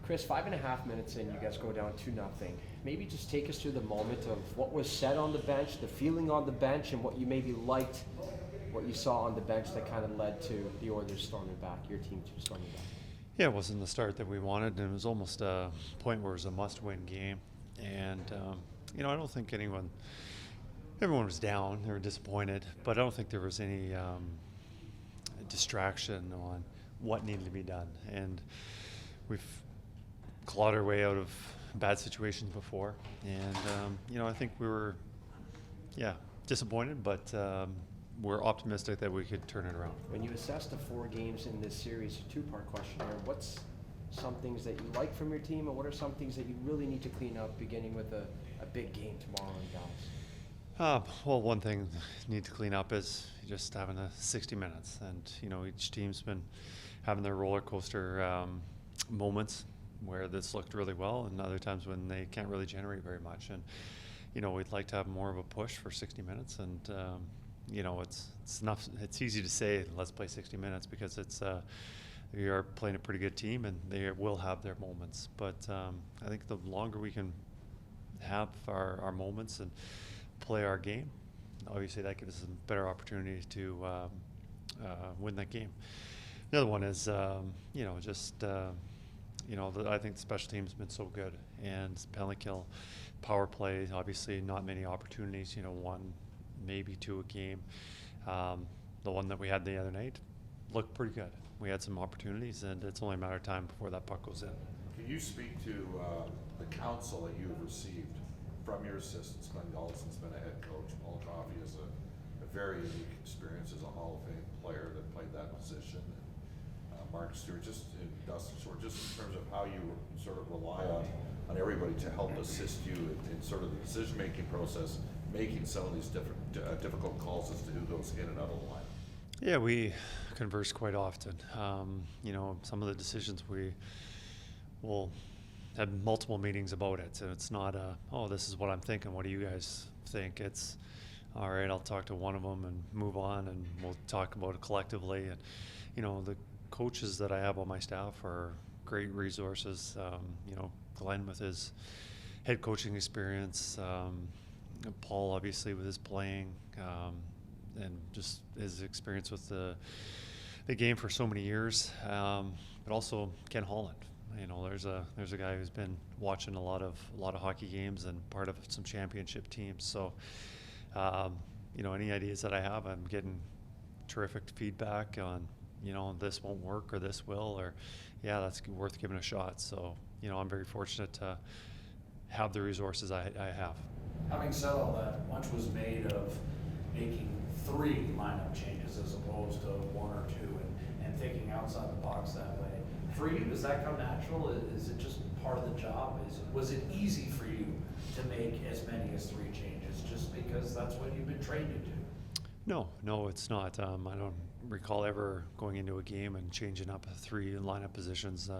Kris, 5.5 minutes in, you guys go down 2-0. Maybe just take us through the moment of what was said on the bench, the feeling on the bench, and what you maybe liked, what you saw on the bench that kind of led to the Oilers storming back, your team storming back. Yeah, it wasn't the start that we wanted, and it was almost a point where it was a must-win game. And, I don't think everyone was down, they were disappointed, but I don't think there was any distraction on what needed to be done. And we've clawed our way out of bad situations before. And, I think we were, disappointed, but we're optimistic that we could turn it around. When you assess the 4 games in this series, a 2-part question here, what's some things that you like from your team, and what are some things that you really need to clean up, beginning with a big game tomorrow in Dallas? Well, one thing we need to clean up is just having the 60 minutes. And, each team's been having their roller coaster moments where this looked really well, and other times when they can't really generate very much. And, we'd like to have more of a push for 60 minutes. And, it's enough. It's easy to say, let's play 60 minutes, because we are playing a pretty good team, and they will have their moments. But I think the longer we can have our moments and play our game, obviously that gives us a better opportunity to win that game. The other one is, I think the special team's been so good, and penalty kill, power play, obviously not many opportunities, 1, maybe 2 a game. The one that we had the other night looked pretty good. We had some opportunities, and it's only a matter of time before that puck goes in. Can you speak to the counsel that you've received from your assistants? Glenn Gullison's been a head coach. Paul Coffey has a very unique experience as a Hall of Fame player that played that position. And Mark Stewart, and Dustin Stewart, just in terms of how you sort of rely on everybody to help assist you in sort of the decision-making process, making some of these difficult calls as to who goes in and out of the line. Yeah, we converse quite often. Some of the decisions we will have multiple meetings about it. So it's not this is what I'm thinking, what do you guys think? It's, all right, I'll talk to one of them and move on, and we'll talk about it collectively. And, the coaches that I have on my staff are great resources. Glenn with his head coaching experience, Paul obviously with his playing, and just his experience with the game for so many years, but also Ken Holland. There's a guy who's been watching a lot of hockey games and part of some championship teams. So, any ideas that I have, I'm getting terrific feedback on, this won't work or this will, or that's worth giving a shot. So, I'm very fortunate to have the resources I have. Having said all that, much was made of making 3 lineup changes as opposed to 1 or 2, and thinking outside the box that way. For you, does that come natural? Is it just part of the job? Was it easy for you to make as many as 3 changes just because that's what you've been trained to do? No, it's not. I don't recall ever going into a game and changing up 3 lineup positions.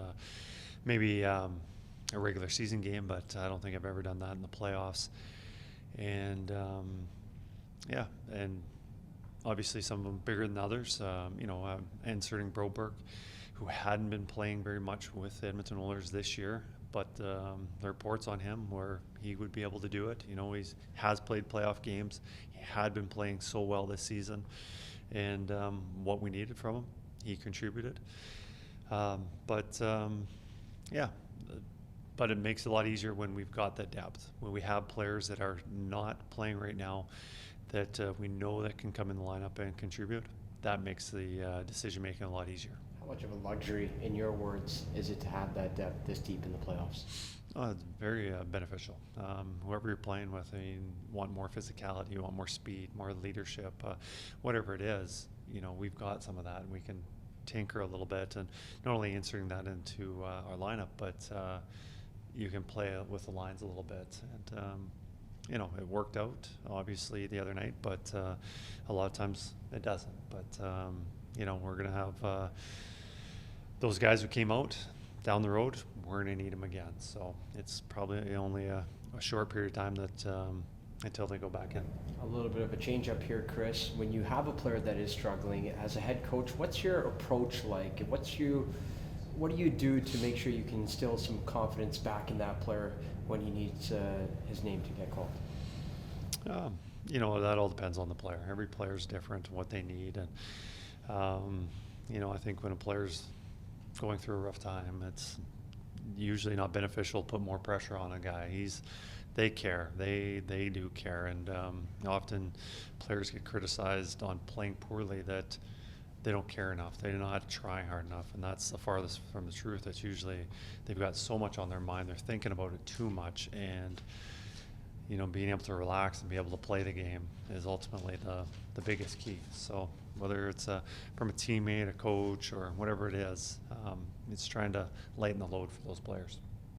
Maybe a regular season game, but I don't think I've ever done that in the playoffs. And and obviously some of them bigger than others. Inserting Broberg, who hadn't been playing very much with Edmonton Oilers this year, but the reports on him were he would be able to do it. He has played playoff games. He had been playing so well this season, and what we needed from him, he contributed. But it makes it a lot easier when we've got that depth, when we have players that are not playing right now that we know that can come in the lineup and contribute. That makes the decision-making a lot easier. How much of a luxury, in your words, is it to have that depth this deep in the playoffs? It's very beneficial. Whoever you're playing with, you want more physicality, you want more speed, more leadership, whatever it is, we've got some of that, and we can tinker a little bit, and not only inserting that into our lineup, but you can play with the lines a little bit. And it worked out obviously the other night, but a lot of times it doesn't. But we're going to have those guys who came out down the road, we're going to need them again. So it's probably only a short period of time that until they go back in. A little bit of a change up here, Kris. When you have a player that is struggling as a head coach, what's your approach like? what do you do to make sure you can instill some confidence back in that player when he needs his name to get called? You know, that all depends on the player. Every player is different, what they need. And, you know, I think when a player's going through a rough time, it's usually not beneficial to put more pressure on a guy. They care. They do care. And often players get criticized on playing poorly that they don't care enough. They're not trying hard enough. And that's the farthest from the truth. It's usually they've got so much on their mind. They're thinking about it too much. And you know, being able to relax and be able to play the game is ultimately the biggest key. So whether it's from a teammate, a coach, or whatever it is, it's trying to lighten the load for those players.